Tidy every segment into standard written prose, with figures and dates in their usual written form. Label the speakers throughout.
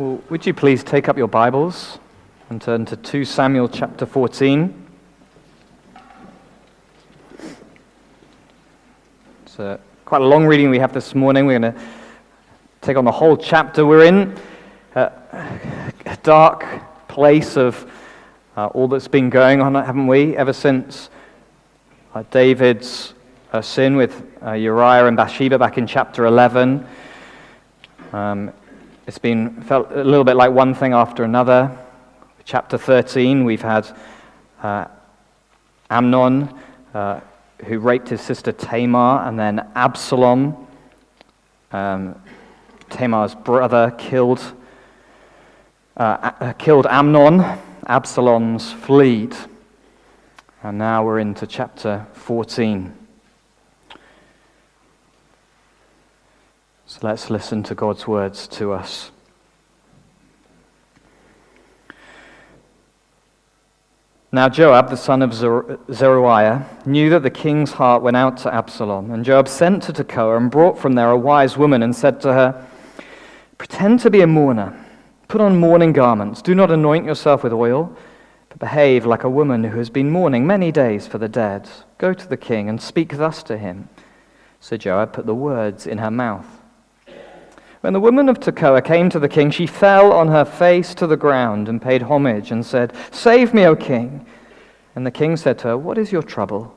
Speaker 1: Well, would you please take up your Bibles and turn to 2 Samuel chapter 14. It's quite a long reading we have this morning. We're going to take on the whole chapter. We're in a dark place of all that's been going on, haven't we, ever since David's sin with Uriah and Bathsheba back in chapter 11. It's been felt a little bit like one thing after another. Chapter 13, we've had Amnon, who raped his sister Tamar, and then Absalom, Tamar's brother, killed Amnon. Absalom's fled. And now we're into chapter 14. So let's listen to God's words to us. Now Joab, the son of Zeruiah, knew that the king's heart went out to Absalom, and Joab sent to Tekoa and brought from there a wise woman and said to her, "Pretend to be a mourner, put on mourning garments, do not anoint yourself with oil, but behave like a woman who has been mourning many days for the dead. Go to the king and speak thus to him." So Joab put the words in her mouth. When the woman of Tekoa came to the king, she fell on her face to the ground and paid homage and said, "Save me, O king." And the king said to her, "What is your trouble?"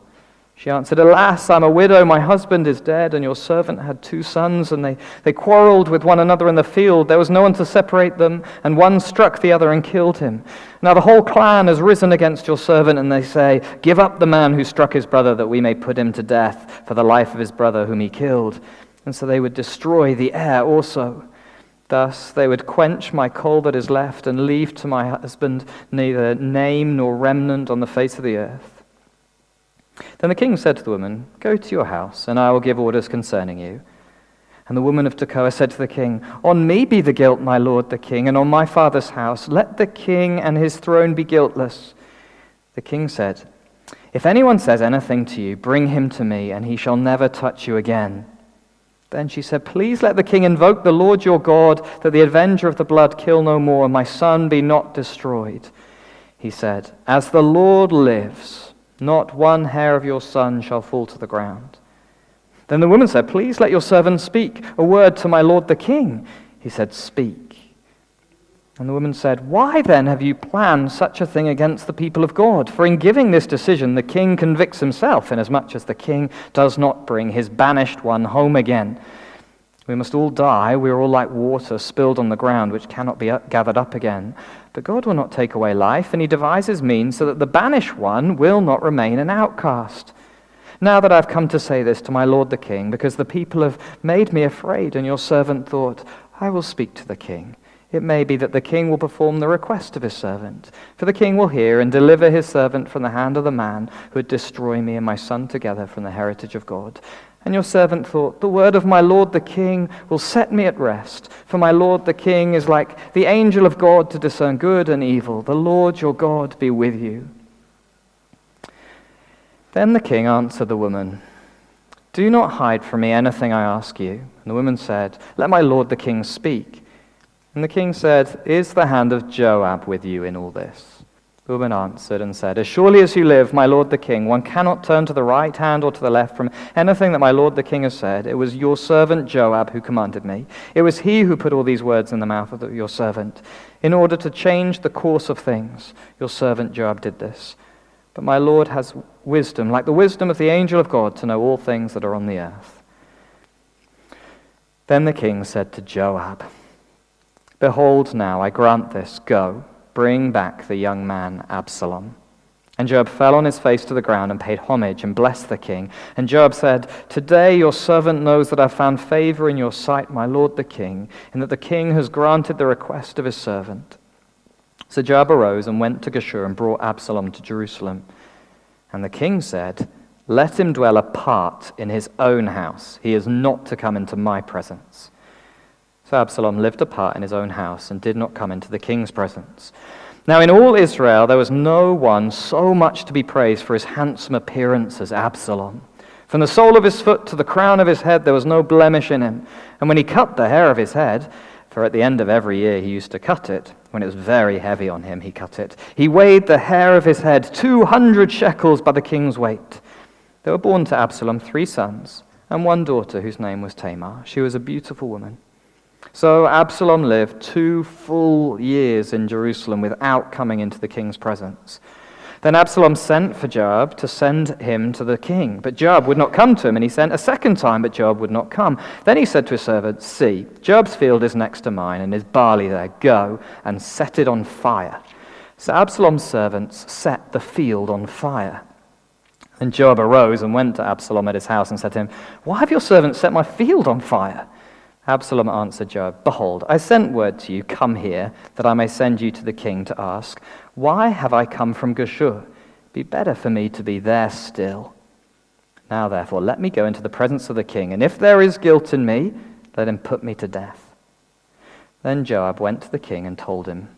Speaker 1: She answered, "Alas, I'm a widow, my husband is dead, and your servant had 2 sons, and they quarreled with one another in the field. There was no one to separate them, and one struck the other and killed him. Now the whole clan has risen against your servant, and they say, 'Give up the man who struck his brother, that we may put him to death for the life of his brother whom he killed.' And so they would destroy the heir also. Thus they would quench my coal that is left and leave to my husband neither name nor remnant on the face of the earth." Then the king said to the woman, "Go to your house, and I will give orders concerning you." And the woman of Tekoa said to the king, "On me be the guilt, my lord the king, and on my father's house. Let the king and his throne be guiltless." The king said, "If anyone says anything to you, bring him to me, and he shall never touch you again." Then she said, "Please let the king invoke the Lord your God, that the avenger of the blood kill no more, and my son be not destroyed." He said, "As the Lord lives, not one hair of your son shall fall to the ground." Then the woman said, "Please let your servant speak a word to my lord the king." He said, "Speak." And the woman said, "Why then have you planned such a thing against the people of God? For in giving this decision, the king convicts himself, inasmuch as the king does not bring his banished one home again. We must all die. We are all like water spilled on the ground, which cannot be gathered up again. But God will not take away life, and he devises means so that the banished one will not remain an outcast. Now that I've come to say this to my lord the king, because the people have made me afraid, and your servant thought, I will speak to the king. It may be that the king will perform the request of his servant. For the king will hear and deliver his servant from the hand of the man who would destroy me and my son together from the heritage of God. And your servant thought, the word of my lord the king will set me at rest. For my lord the king is like the angel of God to discern good and evil. The Lord your God be with you." Then the king answered the woman, "Do not hide from me anything I ask you." And the woman said, "Let my lord the king speak." And the king said, "Is the hand of Joab with you in all this?" The woman answered and said, "As surely as you live, my lord the king, one cannot turn to the right hand or to the left from anything that my lord the king has said. It was your servant Joab who commanded me. It was he who put all these words in the mouth of your servant. In order to change the course of things, your servant Joab did this. But my lord has wisdom, like the wisdom of the angel of God, to know all things that are on the earth." Then the king said to Joab, "Behold now, I grant this. Go, bring back the young man Absalom." And Joab fell on his face to the ground and paid homage and blessed the king. And Joab said, "Today your servant knows that I have found favor in your sight, my lord the king, and that the king has granted the request of his servant." So Joab arose and went to Geshur and brought Absalom to Jerusalem. And the king said, "Let him dwell apart in his own house. He is not to come into my presence." So Absalom lived apart in his own house and did not come into the king's presence. Now in all Israel there was no one so much to be praised for his handsome appearance as Absalom. From the sole of his foot to the crown of his head there was no blemish in him. And when he cut the hair of his head, For at the end of every year he used to cut it. When it was very heavy on him, he cut it. He weighed the hair of his head, 200 shekels by the king's weight. There were born to Absalom 3 sons and 1 daughter whose name was Tamar. She was a beautiful woman. So Absalom lived 2 full years in Jerusalem without coming into the king's presence. Then Absalom sent for Joab to send him to the king. But Joab would not come to him, and he sent a second time, but Joab would not come. Then he said to his servant, "See, Joab's field is next to mine, and his barley there. Go and set it on fire." So Absalom's servants set the field on fire. Then Joab arose and went to Absalom at his house and said to him, "Why have your servants set my field on fire?" Absalom answered Joab, "Behold, I sent word to you, come here, that I may send you to the king to ask, why have I come from Geshur? Be better for me to be there still. Now therefore, let me go into the presence of the king, and if there is guilt in me, let him put me to death." Then Joab went to the king and told him,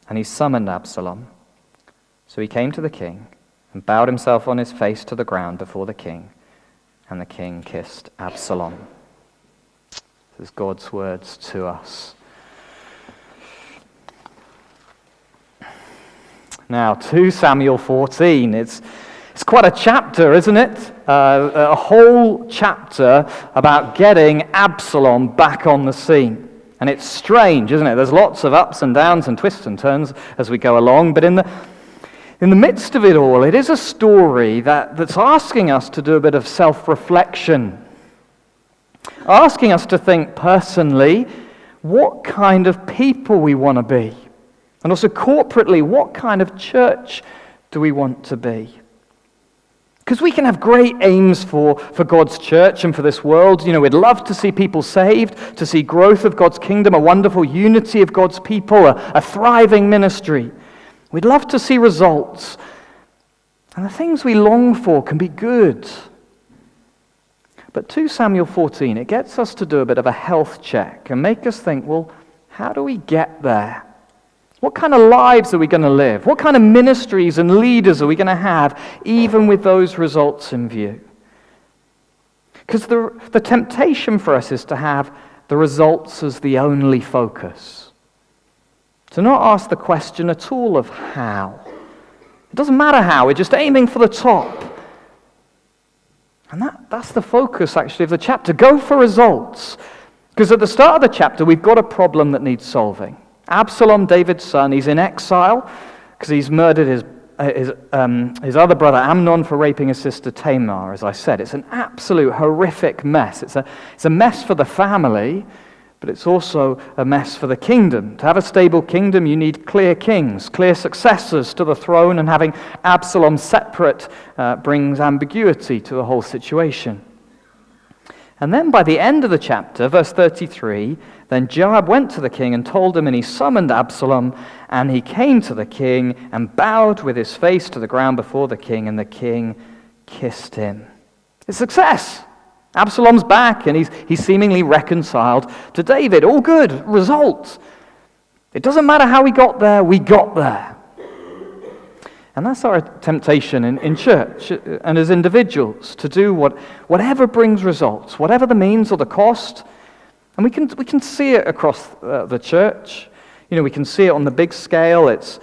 Speaker 1: and he summoned Absalom. So he came to the king and bowed himself on his face to the ground before the king, and the king kissed Absalom. This is God's words to us. Now, 2 Samuel 14. It's quite a chapter, isn't it? A whole chapter about getting Absalom back on the scene. And it's strange, isn't it? There's lots of ups and downs and twists and turns as we go along. But in the midst of it all, it is a story that's asking us to do a bit of self-reflection. Asking us to think personally what kind of people we want to be. And also corporately, what kind of church do we want to be? Because we can have great aims for God's church and for this world. You know, we'd love to see people saved, to see growth of God's kingdom, a wonderful unity of God's people, a thriving ministry. We'd love to see results. And the things we long for can be good. But 2 Samuel 14, it gets us to do a bit of a health check and make us think, well, how do we get there? What kind of lives are we going to live? What kind of ministries and leaders are we going to have, even with those results in view? Because the temptation for us is to have the results as the only focus. To not ask the question at all of how. It doesn't matter how, we're just aiming for the top. And that's the focus, actually, of the chapter. Go for results. Because at the start of the chapter, we've got a problem that needs solving. Absalom, David's son, he's in exile because he's murdered his other brother Amnon for raping his sister Tamar, as I said. It's an absolute horrific mess. It's a mess for the family, but it's also a mess for the kingdom. To have a stable kingdom, you need clear kings, clear successors to the throne, and having Absalom separate brings ambiguity to the whole situation. And then by the end of the chapter, verse 33, then Joab went to the king and told him, and he summoned Absalom, and he came to the king and bowed with his face to the ground before the king, and the king kissed him. It's success. Absalom's back, and he's seemingly reconciled to David. All good, result. It doesn't matter how we got there, we got there. And that's our temptation in church and as individuals, to do whatever brings results, whatever the means or the cost. And we can see it across the church. You know, we can see it on the big scale. It's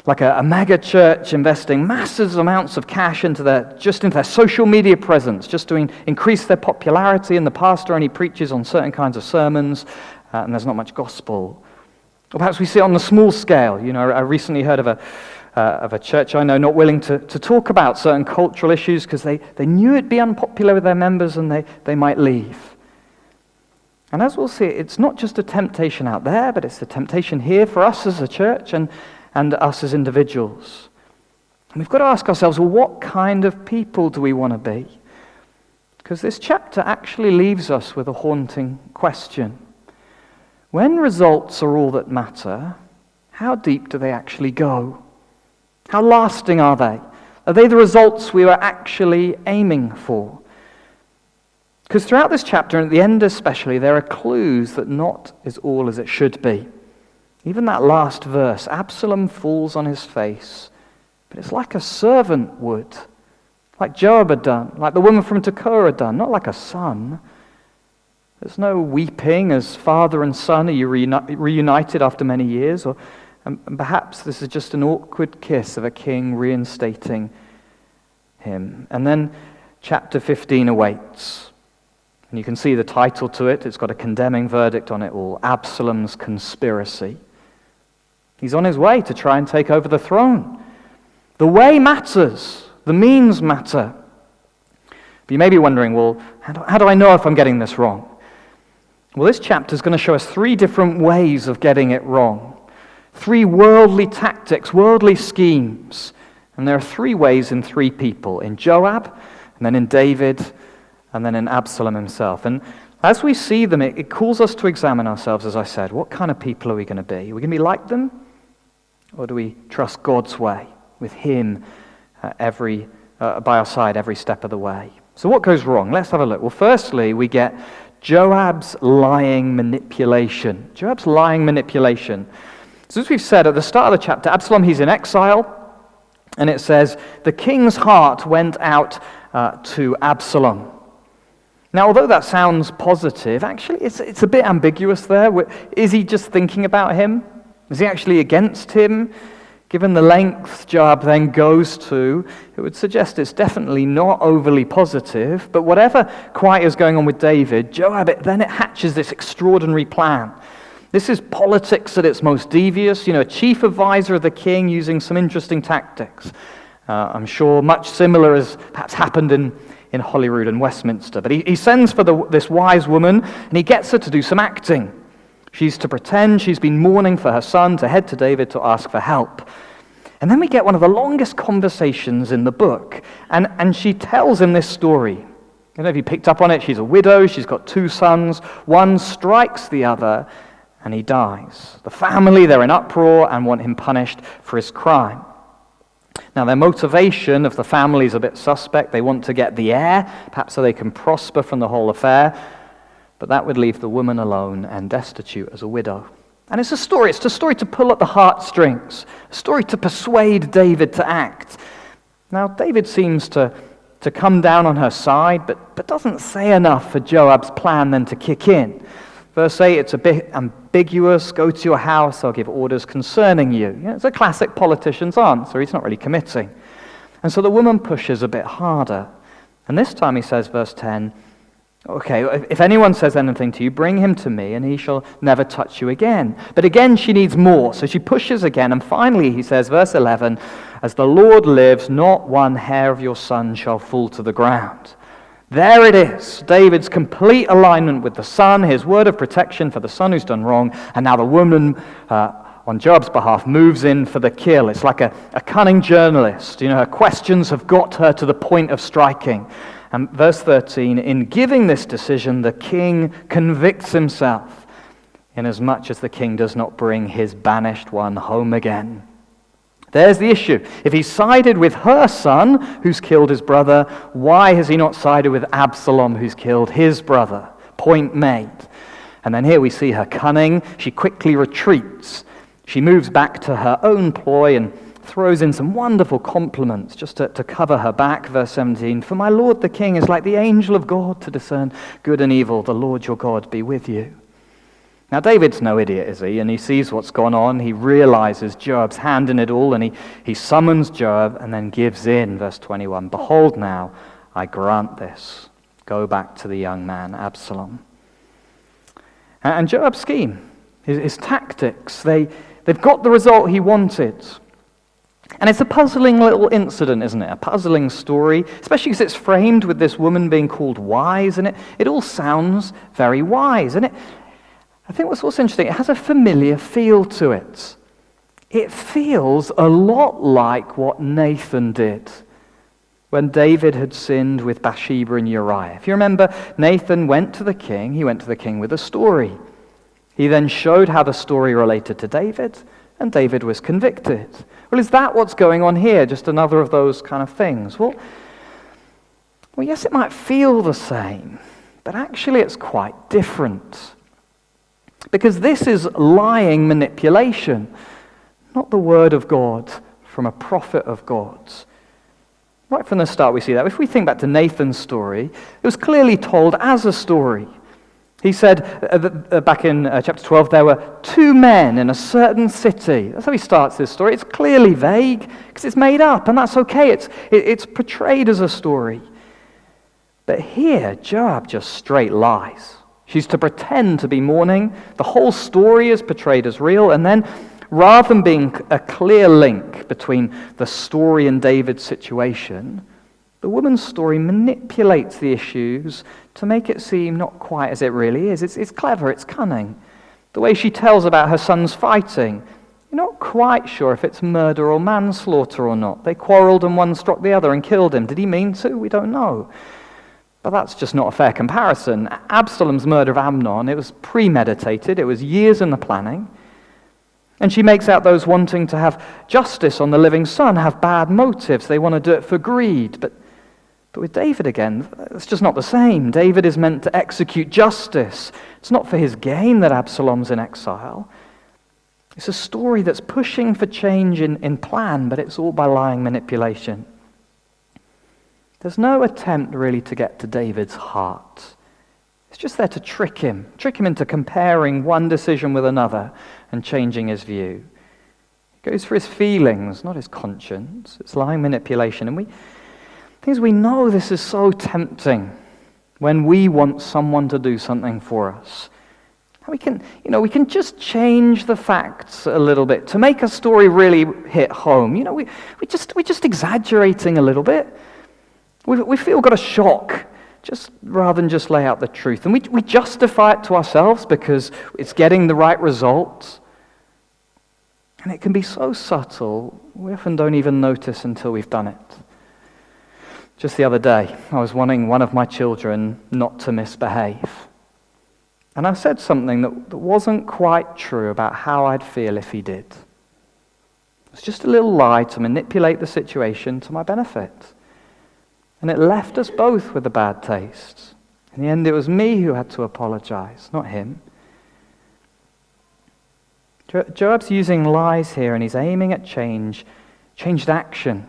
Speaker 1: like a mega church investing massive amounts of cash into their social media presence, just to increase their popularity, and the pastor only preaches on certain kinds of sermons, and there's not much gospel. Or perhaps we see it on the small scale. You know, I recently heard of a church I know not willing to talk about certain cultural issues because they knew it'd be unpopular with their members and they might leave. And as we'll see, it's not just a temptation out there, but it's a temptation here for us as a church and us as individuals. And we've got to ask ourselves, well, what kind of people do we want to be? Because this chapter actually leaves us with a haunting question. When results are all that matter, how deep do they actually go? How lasting are they? Are they the results we were actually aiming for? Because throughout this chapter, and at the end especially, there are clues that not is all as it should be. Even that last verse, Absalom falls on his face, but it's like a servant would, like Joab had done, like the woman from Tekoa had done, not like a son. There's no weeping as father and son are reunited after many years, and perhaps this is just an awkward kiss of a king reinstating him. And then chapter 15 awaits. And you can see the title to it. It's got a condemning verdict on it all. Absalom's conspiracy. He's on his way to try and take over the throne. The way matters. The means matter. But you may be wondering, well, how do I know if I'm getting this wrong? Well, this chapter is going to show us 3 different ways of getting it wrong. 3 worldly tactics, worldly schemes. And there are 3 ways in 3 people. In Joab, and then in David, and then in Absalom himself. And as we see them, it calls us to examine ourselves, as I said. What kind of people are we going to be? Are we going to be like them? Or do we trust God's way, with Him by our side every step of the way? So what goes wrong? Let's have a look. Well, firstly, we get Joab's lying manipulation. Joab's lying manipulation. So as we've said at the start of the chapter, Absalom, he's in exile. And it says, the king's heart went out to Absalom. Now, although that sounds positive, actually it's a bit ambiguous there. Is he just thinking about him? Is he actually against him? Given the length Joab then goes to, it would suggest it's definitely not overly positive. But whatever quite is going on with David, Joab, then it hatches this extraordinary plan. This is politics at its most devious, a chief advisor of the king using some interesting tactics. I'm sure much similar as perhaps happened in Holyrood and Westminster. But he sends for this wise woman, and he gets her to do some acting. She's to pretend she's been mourning for her son, to head to David to ask for help. And then we get one of the longest conversations in the book, and she tells him this story. I don't know if you picked up on it. She's a widow. She's got 2 sons. One strikes the other, and he dies. The family, they're in uproar and want him punished for his crime. Now, their motivation of the family is a bit suspect. They want to get the heir, perhaps so they can prosper from the whole affair. But that would leave the woman alone and destitute as a widow. And it's a story to pull at the heartstrings, a story to persuade David to act. Now, David seems to come down on her side, but doesn't say enough for Joab's plan then to kick in. Verse 8, it's a bit ambiguous. Go to your house, I'll give orders concerning you. It's a classic politician's answer. He's not really committing. And so the woman pushes a bit harder. And this time he says, verse 10, okay, if anyone says anything to you, bring him to me, and he shall never touch you again. But again, she needs more, so she pushes again. And finally, he says, verse 11, as the Lord lives, not one hair of your son shall fall to the ground. There it is, David's complete alignment with the son, his word of protection for the son who's done wrong, and now the woman, on Joab's behalf, moves in for the kill. It's like a cunning journalist. Her questions have got her to the point of striking. And verse 13, in giving this decision, the king convicts himself, inasmuch as the king does not bring his banished one home again. There's the issue. If he sided with her son, who's killed his brother, why has he not sided with Absalom, who's killed his brother? Point made. And then here we see her cunning. She quickly retreats. She moves back to her own ploy and throws in some wonderful compliments just to cover her back. Verse 17, for my lord the king is like the angel of God to discern good and evil. The Lord your God be with you. Now David's no idiot, is he? And he sees what's gone on. He realizes Joab's hand in it all, and he summons Joab and then gives in. Verse 21, behold now, I grant this. Go back to the young man, Absalom. And Joab's scheme, his tactics, they've got the result he wanted. And it's a puzzling little incident, isn't it? A puzzling story, especially because it's framed with this woman being called wise, and it all sounds very wise. And I think what's also interesting, it has a familiar feel to it. It feels a lot like what Nathan did when David had sinned with Bathsheba and Uriah. If you remember, Nathan went to the king. He went to the king with a story. He then showed how the story related to David, and David was convicted. Well, is that what's going on here? Just another of those kind of things? Well, yes, it might feel the same, but actually it's quite different. Because this is lying manipulation, not the word of God from a prophet of God. Right from the start we see that. If we think back to Nathan's story, it was clearly told as a story. He said back in chapter 12, there were 2 men in a certain city. That's how he starts this story. It's clearly vague because it's made up, and that's okay. It's portrayed as a story. But here, Joab just straight lies. She's to pretend to be mourning. The whole story is portrayed as real, and then rather than being a clear link between the story and David's situation, the woman's story manipulates the issues to make it seem not quite as it really is. It's clever, it's cunning. The way she tells about her sons fighting, you're not quite sure if it's murder or manslaughter or not. They quarreled and one struck the other and killed him. Did he mean to? We don't know. But that's just not a fair comparison. Absalom's murder of Amnon, it was premeditated. It was years in the planning. And she makes out those wanting to have justice on the living son have bad motives. They want to do it for greed. But with David again, it's just not the same. David is meant to execute justice. It's not for his gain that Absalom's in exile. It's a story that's pushing for change in plan, but it's all by lying manipulation. There's no attempt really to get to David's heart. It's just there to trick him into comparing one decision with another and changing his view. It goes for his feelings, not his conscience. It's lying manipulation. And we know this is so tempting when we want someone to do something for us. We can just change the facts a little bit to make a story really hit home. We're just exaggerating a little bit. We feel we've got a shock, just rather than just lay out the truth. And we justify it to ourselves because it's getting the right result. And it can be so subtle, we often don't even notice until we've done it. Just the other day, I was wanting one of my children not to misbehave. And I said something that wasn't quite true about how I'd feel if he did. It was just a little lie to manipulate the situation to my benefit. And it left us both with a bad taste. In the end, it was me who had to apologize, not him. Joab's using lies here, and he's aiming at changed action,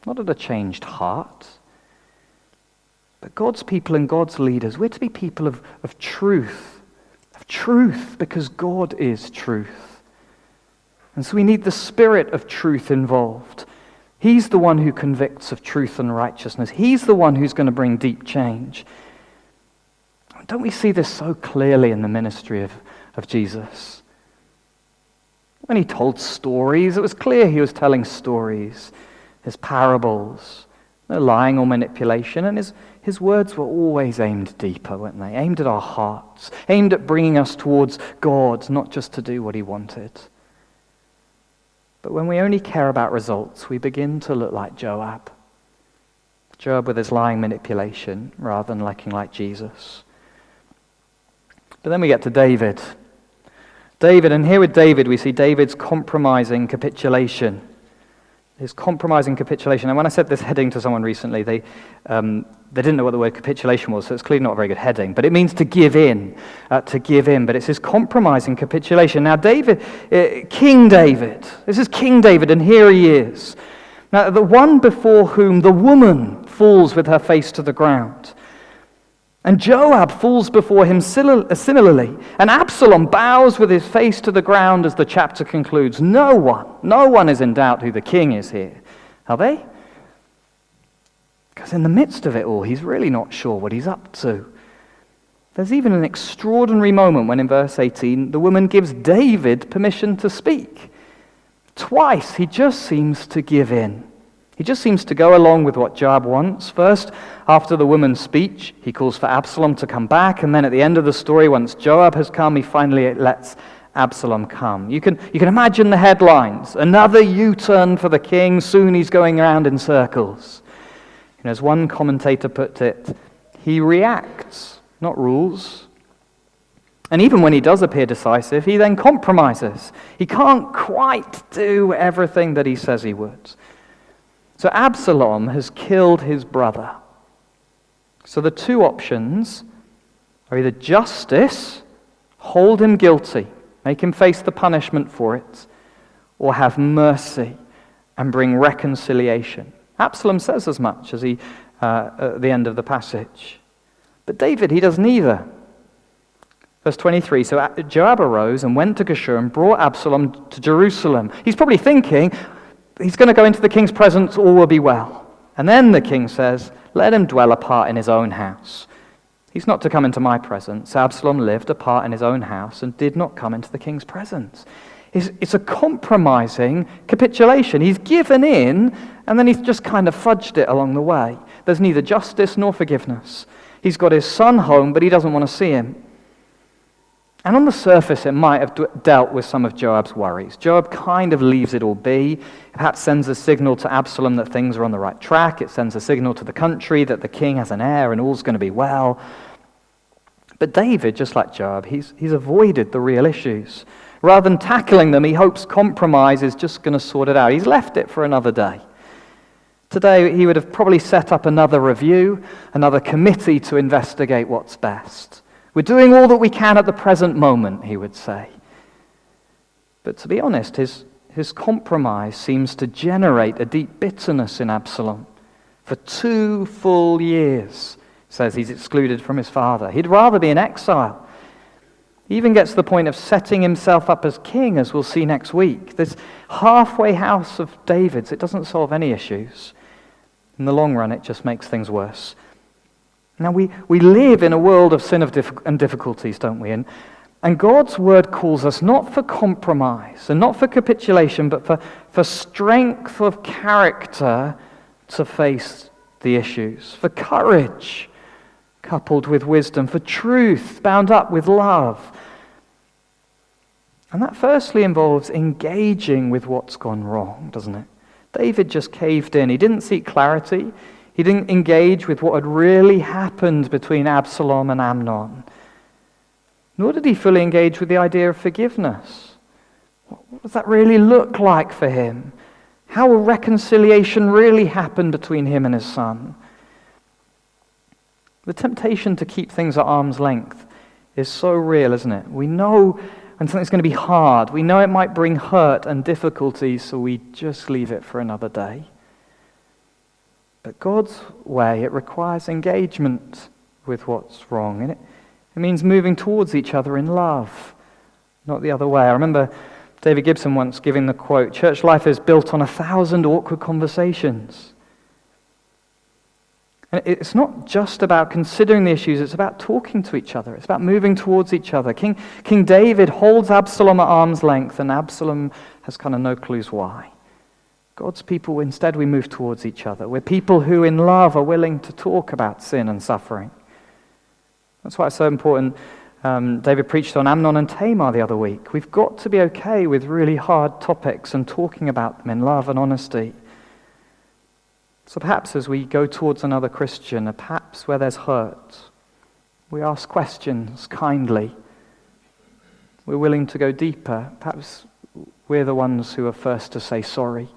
Speaker 1: not at a changed heart. But God's people and God's leaders, we're to be people of truth, because God is truth. And so we need the Spirit of truth involved. He's the one who convicts of truth and righteousness. He's the one who's going to bring deep change. Don't we see this so clearly in the ministry of Jesus? When he told stories, it was clear he was telling stories, his parables, no lying or manipulation, and his words were always aimed deeper, weren't they? Aimed at our hearts, aimed at bringing us towards God, not just to do what he wanted. But when we only care about results, we begin to look like Joab. Joab with his lying manipulation, rather than looking like Jesus. But then we get to David. And here with David, we see David's compromising capitulation. His compromising capitulation. And when I said this heading to someone recently, they didn't know what the word capitulation was, so it's clearly not a very good heading. But it means to give in. But it's his compromising capitulation. Now David, King David, this is King David, and here he is. Now the one before whom the woman falls with her face to the ground. And Joab falls before him similarly. And Absalom bows with his face to the ground as the chapter concludes. No one is in doubt who the king is here. Are they? Because in the midst of it all, he's really not sure what he's up to. There's even an extraordinary moment when in verse 18, the woman gives David permission to speak. Twice, he just seems to give in. He just seems to go along with what Joab wants. First, after the woman's speech, he calls for Absalom to come back, and then at the end of the story, once Joab has come, he finally lets Absalom come. You can imagine the headlines. Another U-turn for the king, soon he's going around in circles. As one commentator put it, he reacts, not rules. And even when he does appear decisive, he then compromises. He can't quite do everything that he says he would. So Absalom has killed his brother. So the two options are either justice, hold him guilty, make him face the punishment for it, or have mercy and bring reconciliation. Absalom says as much as at the end of the passage. But David, he does neither. Verse 23, so Joab arose and went to Geshur and brought Absalom to Jerusalem. He's probably thinking, he's going to go into the king's presence, all will be well. And then the king says, let him dwell apart in his own house. He's not to come into my presence. Absalom lived apart in his own house and did not come into the king's presence. It's a compromising capitulation. He's given in, and then he's just kind of fudged it along the way. There's neither justice nor forgiveness. He's got his son home, but he doesn't want to see him. And on the surface, it might have dealt with some of Joab's worries. Joab kind of leaves it all be. Perhaps sends a signal to Absalom that things are on the right track. It sends a signal to the country that the king has an heir and all's going to be well. But David, just like Joab, he's avoided the real issues. Rather than tackling them, he hopes compromise is just going to sort it out. He's left it for another day. Today, he would have probably set up another review, another committee to investigate what's best. We're doing all that we can at the present moment, he would say. But to be honest, his compromise seems to generate a deep bitterness in Absalom. For 2 full years, says he's excluded from his father. He'd rather be in exile. He even gets to the point of setting himself up as king, as we'll see next week. This halfway house of David's, it doesn't solve any issues. In the long run, it just makes things worse. Now, we live in a world of sin and difficulties, don't we? And God's word calls us not for compromise and not for capitulation, but for strength of character to face the issues, for courage coupled with wisdom, for truth bound up with love. And that firstly involves engaging with what's gone wrong, doesn't it? David just caved in. He didn't seek clarity. He didn't engage with what had really happened between Absalom and Amnon. Nor did he fully engage with the idea of forgiveness. What does that really look like for him? How will reconciliation really happen between him and his son? The temptation to keep things at arm's length is so real, isn't it? We know when something's going to be hard. We know it might bring hurt and difficulty, so we just leave it for another day. But God's way, it requires engagement with what's wrong. And it means moving towards each other in love, not the other way. I remember David Gibson once giving the quote, church life is built on 1,000 awkward conversations. And it's not just about considering the issues, it's about talking to each other. It's about moving towards each other. King David holds Absalom at arm's length, and Absalom has kind of no clues why. God's people, instead, we move towards each other. We're people who, in love, are willing to talk about sin and suffering. That's why it's so important. David preached on Amnon and Tamar the other week. We've got to be okay with really hard topics and talking about them in love and honesty. So perhaps as we go towards another Christian, perhaps where there's hurt, we ask questions kindly. We're willing to go deeper. Perhaps we're the ones who are first to say sorry,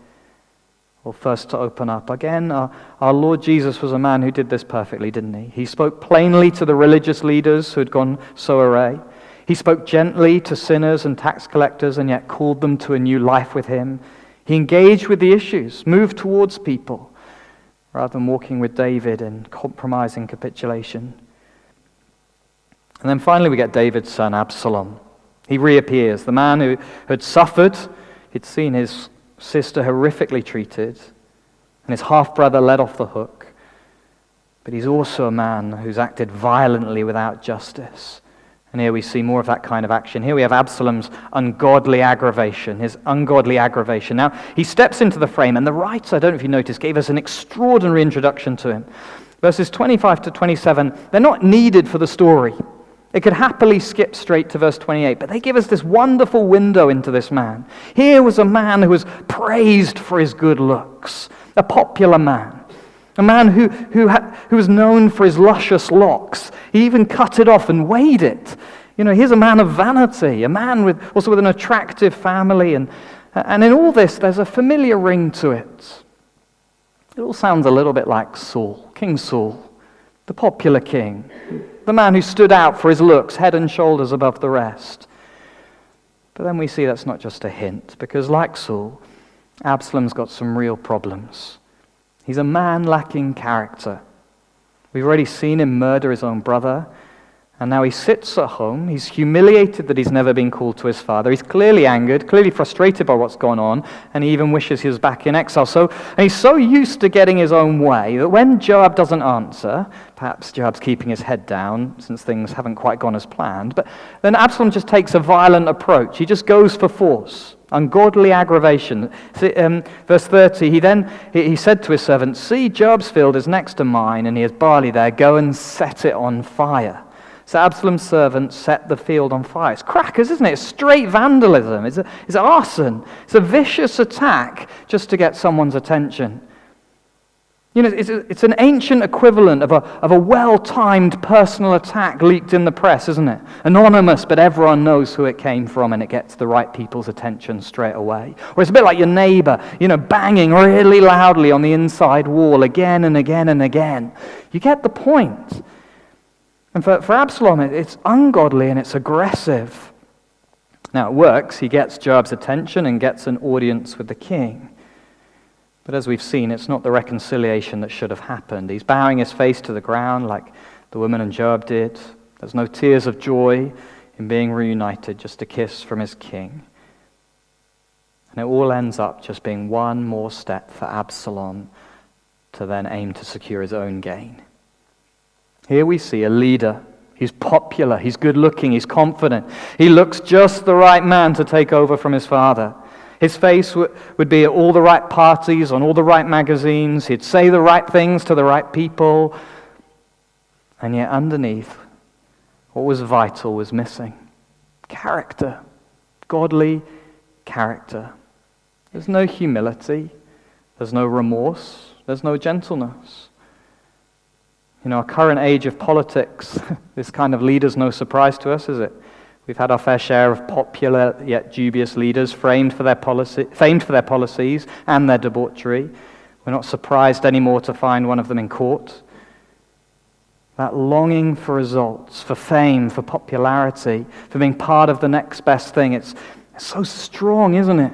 Speaker 1: or first to open up. Again, our Lord Jesus was a man who did this perfectly, didn't he? He spoke plainly to the religious leaders who had gone so array. He spoke gently to sinners and tax collectors and yet called them to a new life with him. He engaged with the issues, moved towards people, rather than walking with David in compromising capitulation. And then finally we get David's son, Absalom. He reappears, the man who had suffered. He'd seen his sister horrifically treated, and his half-brother let off the hook. But he's also a man who's acted violently without justice. And here we see more of that kind of action. Here we have Absalom's ungodly aggravation, his ungodly aggravation. Now, he steps into the frame, and the writer, I don't know if you noticed, gave us an extraordinary introduction to him. Verses 25 to 27, they're not needed for the story. It could happily skip straight to verse 28, but they give us this wonderful window into this man. Here was a man who was praised for his good looks, a popular man, a man who was known for his luscious locks. He even cut it off and weighed it. You know, here's a man of vanity, a man with an attractive family, and in all this, there's a familiar ring to it. It all sounds a little bit like Saul, King Saul, the popular king, the man who stood out for his looks, head and shoulders above the rest. But then we see that's not just a hint, because like Saul, Absalom's got some real problems. He's a man lacking character. We've already seen him murder his own brother, And now he sits at home. He's humiliated that he's never been called to his father. He's clearly angered, clearly frustrated by what's gone on, and he even wishes he was back in exile. And he's so used to getting his own way that when Joab doesn't answer, perhaps Joab's keeping his head down since things haven't quite gone as planned, but then Absalom just takes a violent approach. He just goes for force, ungodly aggravation. Verse 30, he said to his servant, "See, Joab's field is next to mine, and he has barley there. Go and set it on fire." So Absalom's servant set the field on fire. It's crackers, isn't it? It's straight vandalism. It's arson. It's a vicious attack just to get someone's attention. It's an ancient equivalent of a well-timed personal attack leaked in the press, isn't it? Anonymous, but everyone knows who it came from, and it gets the right people's attention straight away. Or it's a bit like your neighbor, banging really loudly on the inside wall again and again and again. You get the point. And for Absalom, it's ungodly and it's aggressive. Now it works. He gets Joab's attention and gets an audience with the king. But as we've seen, it's not the reconciliation that should have happened. He's bowing his face to the ground like the woman and Joab did. There's no tears of joy in being reunited, just a kiss from his king. And it all ends up just being one more step for Absalom to then aim to secure his own gain. Here we see a leader. He's popular, he's good-looking, he's confident. He looks just the right man to take over from his father. His face would be at all the right parties, on all the right magazines. He'd say the right things to the right people. And yet underneath, what was vital was missing. Character. Godly character. There's no humility. There's no remorse. There's no gentleness. Our current age of politics, this kind of leader's no surprise to us, is it? We've had our fair share of popular yet dubious leaders famed for their policies and their debauchery. We're not surprised anymore to find one of them in court. That longing for results, for fame, for popularity, for being part of the next best thing, it's so strong, isn't it?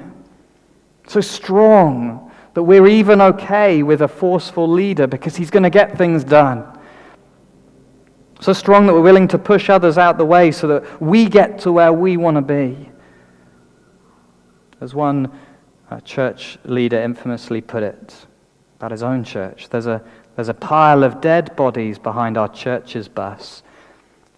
Speaker 1: So strong that we're even okay with a forceful leader because he's going to get things done. So strong that we're willing to push others out the way so that we get to where we want to be. As one church leader infamously put it about his own church, there's a pile of dead bodies behind our church's bus.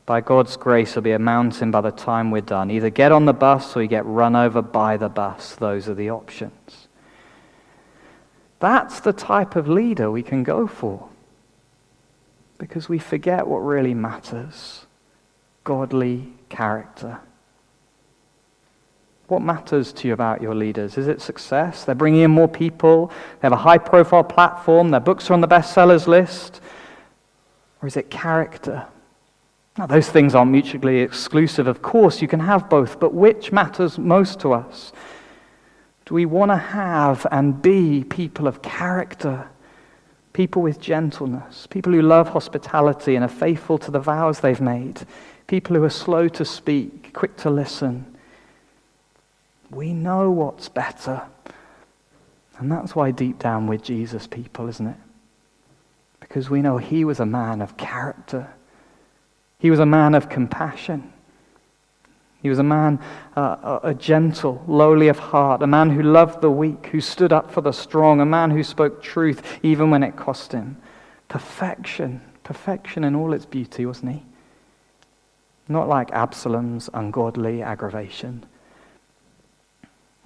Speaker 1: By God's grace, there'll be a mountain by the time we're done. Either get on the bus or you get run over by the bus. Those are the options. That's the type of leader we can go for. Because we forget what really matters. Godly character. What matters to you about your leaders? Is it success? They're bringing in more people. They have a high-profile platform. Their books are on the bestsellers list. Or is it character? Now, those things aren't mutually exclusive. Of course, you can have both. But which matters most to us? Do we want to have and be people of character? People with gentleness, people who love hospitality and are faithful to the vows they've made, people who are slow to speak, quick to listen. We know what's better. And that's why deep down we're Jesus people, isn't it? Because we know he was a man of character. He was a man of compassion. He was a man, a gentle, lowly of heart, a man who loved the weak, who stood up for the strong, a man who spoke truth even when it cost him. Perfection in all its beauty, wasn't he? Not like Absalom's ungodly aggravation.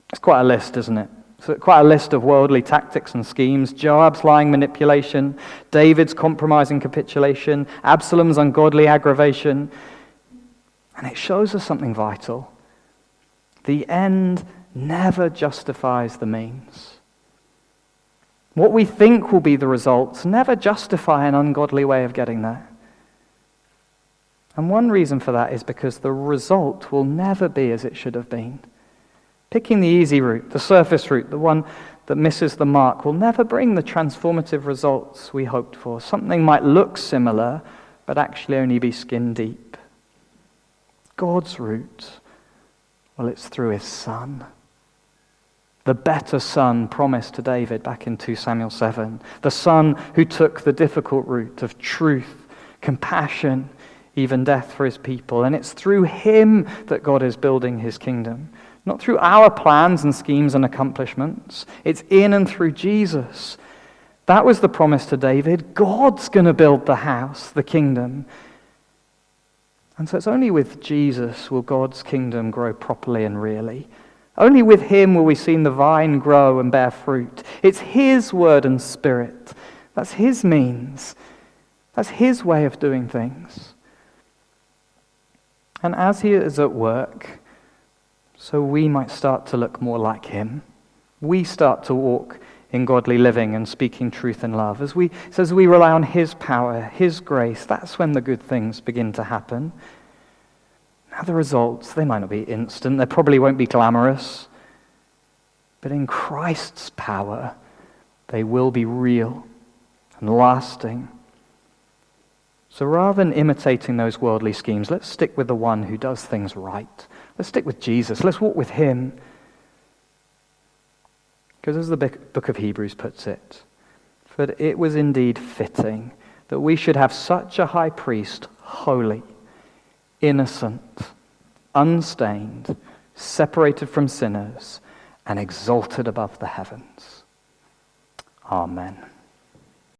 Speaker 1: It's quite a list, isn't it? So quite a list of worldly tactics and schemes. Joab's lying manipulation, David's compromising capitulation, Absalom's ungodly aggravation. And it shows us something vital. The end never justifies the means. What we think will be the results never justify an ungodly way of getting there. And one reason for that is because the result will never be as it should have been. Picking the easy route, the surface route, the one that misses the mark, will never bring the transformative results we hoped for. Something might look similar, but actually only be skin deep. God's route, well, it's through his Son. The better Son promised to David back in 2 Samuel 7. The Son who took the difficult route of truth, compassion, even death for his people. And it's through him that God is building his kingdom, not through our plans and schemes and accomplishments. It's in and through Jesus. That was the promise to David. God's going to build the house, the kingdom. And so it's only with Jesus will God's kingdom grow properly and really. Only with him will we see the vine grow and bear fruit. It's his word and spirit. That's his means. That's his way of doing things. And as he is at work, so we might start to look more like him. We start to walk in godly living and speaking truth in love. As we rely on his power, his grace, that's when the good things begin to happen. Now the results, they might not be instant, they probably won't be glamorous, but in Christ's power, they will be real and lasting. So rather than imitating those worldly schemes, let's stick with the one who does things right. Let's stick with Jesus. Let's walk with him. Because as the book of Hebrews puts it, for it was indeed fitting that we should have such a high priest, holy, innocent, unstained, separated from sinners, and exalted above the heavens. Amen.